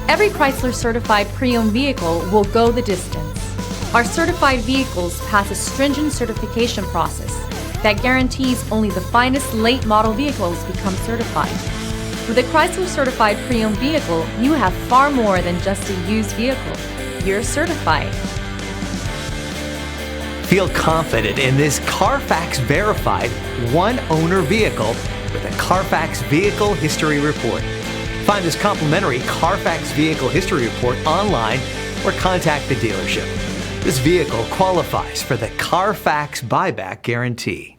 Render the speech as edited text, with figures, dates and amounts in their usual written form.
Every Chrysler certified pre-owned vehicle will go the distance. Our certified vehicles pass a stringent certification process that guarantees only the finest late model vehicles become certified. With a Chrysler certified pre-owned vehicle, you have far more than just a used vehicle. You're certified. Feel confident in this CARFAX verified one-owner vehicle with a CARFAX Vehicle History Report. Find this complimentary CARFAX Vehicle History Report online or contact the dealership. This vehicle qualifies for the CARFAX buyback guarantee.